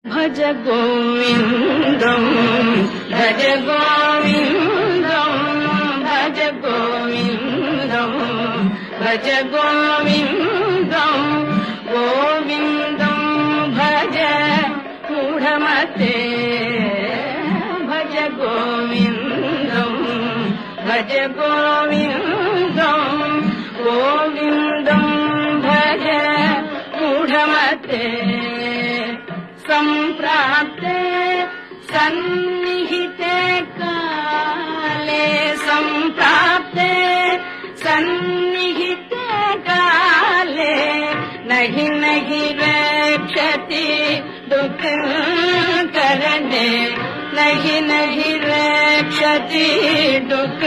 भज गोविन्दं भज गोविन्दं भज गोविन्दं भज गोविन्दं गोविन्दं भज मूढमते भज गोविन्दं भज गोविन्दं गोविन्दं भज मूढमते सम्प्राप्ते सन्निहिते काले सम्प्राप्ते सन्निहिते काले नहि नहि रक्षति दुःख करणे नहि नहि रक्षति दुःख